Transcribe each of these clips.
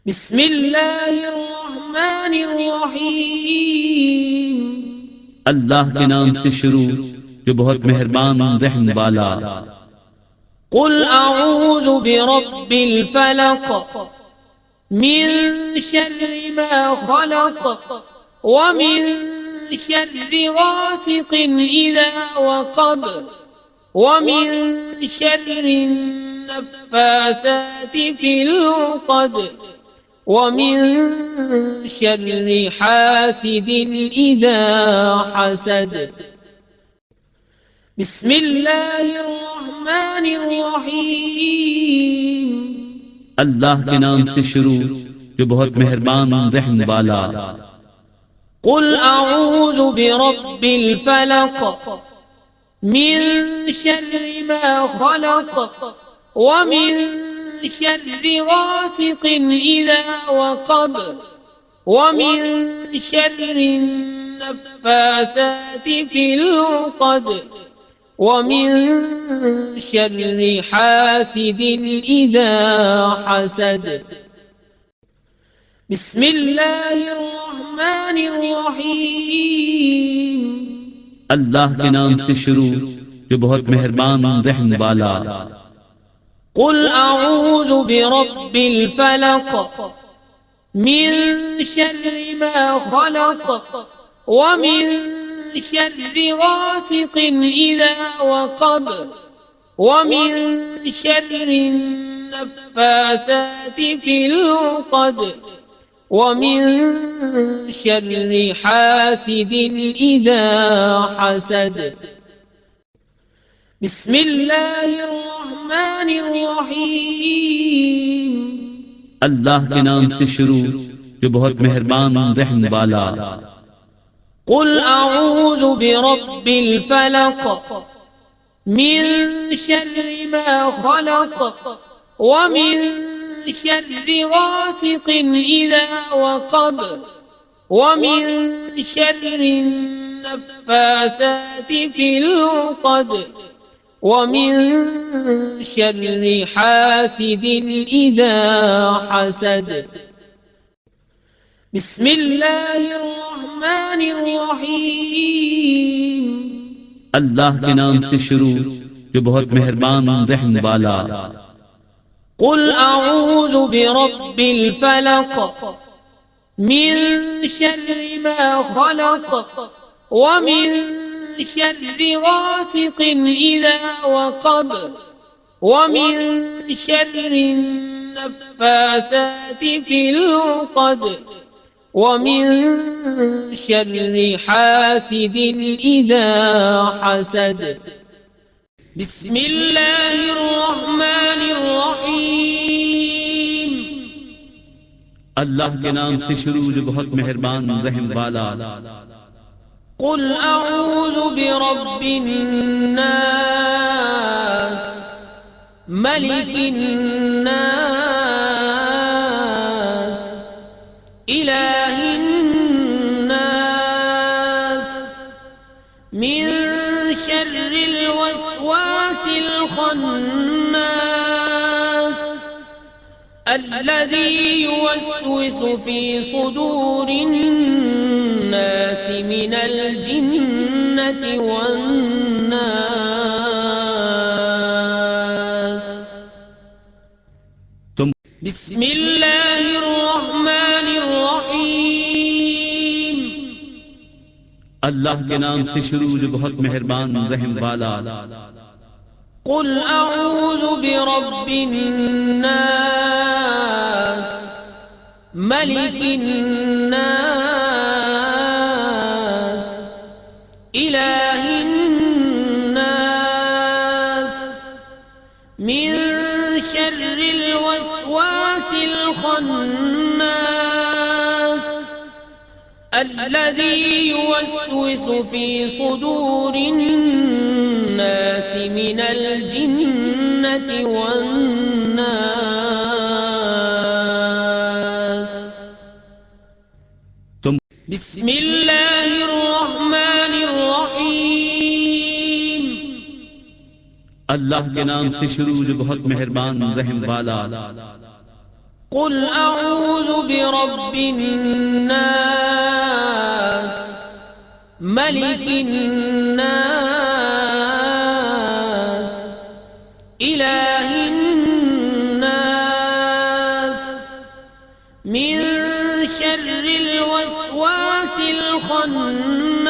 बिस्मिल्लाहिर्रहमानिर्रहीम। अल्लाह के नाम से शुरू जो बहुत मेहरबान रहम वाला। कुल अऊज़ु बिरब्बिल फलक मिन शर्रि मा खलक व मिन शर्रि गासिकिन इज़ा वक़ब व मिन शर्रि नफ़्फ़ाताति फिल उक़द व मिन शर्रि हासिदिन इज़ा हसद। बिस्मिल्लाहिर्रहमानिर्रहीम। अल्लाह के नाम से शुरू जो बहुत मेहरबान रहम वाला। कुल अऊज़ु बिरब्बिल फलक मिन शर्रि मा खलक व मिन शर्रि गासिकिन इज़ा वक़ब व मिन शर्रि नफ़्फ़ाताति फिल उक़द व मिन शर्रि हासिदिन इज़ा हसद। बिस्मिल्लाहिर्रहमानिर्रहीम। अल्लाह के नाम से शुरू जो बहुत मेहरबान रहम वाला। कुल अऊज़ु बिरब्बिल फलक मिन शर्रि मा खलक व मिन शर्रि गासिकिन इज़ा वक़ब व मिन शर्रि नफ़्फ़ाताति फिल उक़द व मिन शर्रि हासिदिन इज़ा हसद। बिस्मिल्लाहिर्रहमानिर्रहीम। अल्लाह के नाम से शुरू जो बहुत मेहरबान रहम वाला। कुल अऊज़ु बिरब्बिल फलक मिन शर्रि मा खलक व मिन शर्रि गासिकिन इज़ा वक़ब व मिन शर्रि नफ़्फ़ाताति फिल उक़द व मिन शर्रि हासिदिन इज़ा हसद। बिस्मिल्लाहिर्रहमानिर्रहीम। अल्लाह के नाम से शुरू जो बहुत मेहरबान रहम वाला। कुल अऊज़ु बिरब्बिल फलक मिन शर्रि मा खलक व मिन शर्रि गासिकिन इज़ा वक़ब व मिन शर्रि नफ़्फ़ाताति फिल उक़द व मिन शर्रि हासिदिन इज़ा हसद। बिस्मिल्लाहिर्रहमानिर्रहीम। अल्लाह के नाम से शुरू जो बहुत मेहरबान रहम वाला। कुल अऊज़ु बिरब्बिन नास मलिकिन नास इलाहिन नास मिन शर्रिल वस्वासिल खन्नास अल्लज़ी युवस्विसु फी सुदूरिन नास मिनल जिन्नति वन नास। बिस्मिल्लाहिर्रहमानिर्रहीम। अल्लाह के नाम से शुरू जो बहुत मेहरबान रहम वाला। कुल अऊज़ु बिरब्बिन नास मलिकिन नास इलाहिन नास मिन शर्रिल वस्वासिल खन्नास अल्लज़ी युवस्विसु फी सुदूरिन नास मिनल जिन्नति वन नास। बिस्मिल्लाहिर्रहमानिर्रहीम। अल्लाह के नाम से शुरू जो बहुत मेहरबान रहम वाला। قل أعوذ برب الناس ملك الناس إله الناس من شر الوسواس الخناس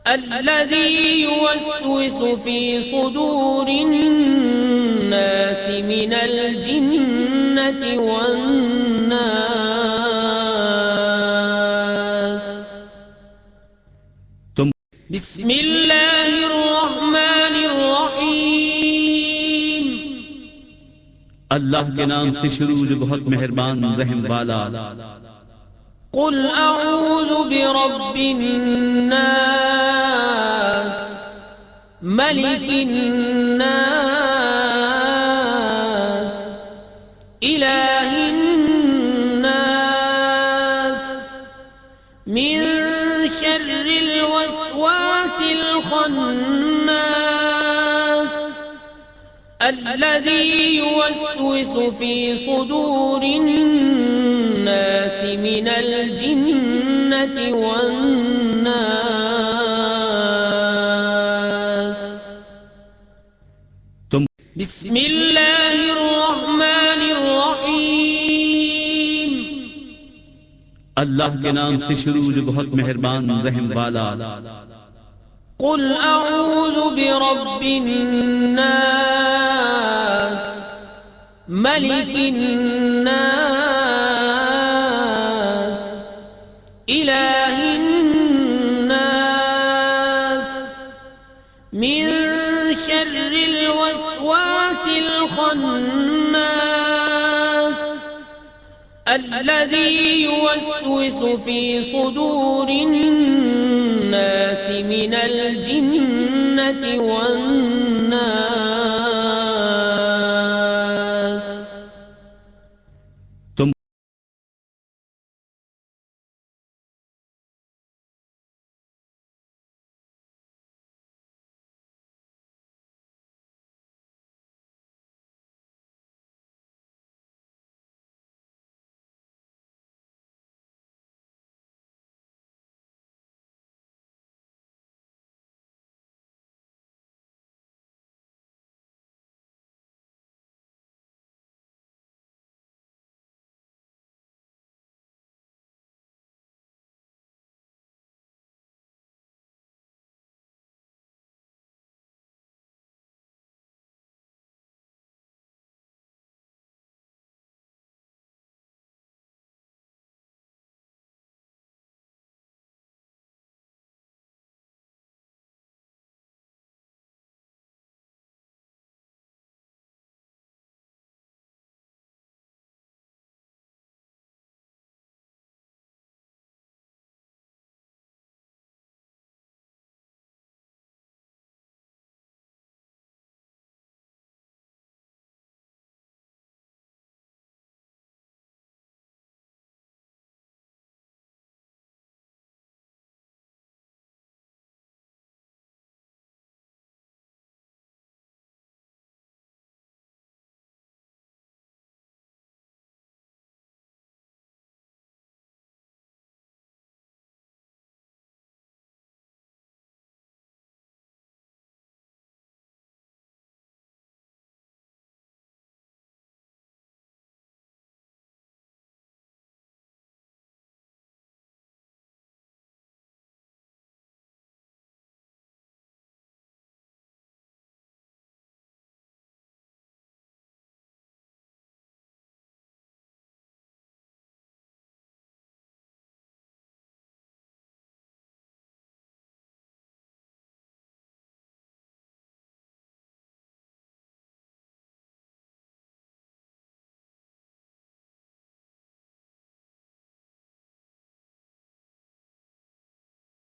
الذي يوسوس في صدور الناس من الجنة والناس بسم الله الرحمن الرحيم अल्लाह के नाम से शुरू जो बहुत मेहरबान रहम वाला। قل أعوذ برب الناس ملك الناس إله الناس من شر الوسواس الخناس الذي يوسوس في صدور الناس من الجنة والناس بسم الله الرحمن الرحيم अल्लाह के नाम से शुरू जो बहुत मेहरबान रहम वाला। قل أعوذ برب الناس ملك الناس إله الناس من شر الوسواس الخناس الذي يوسوس في صدور الناس من الجنة والناس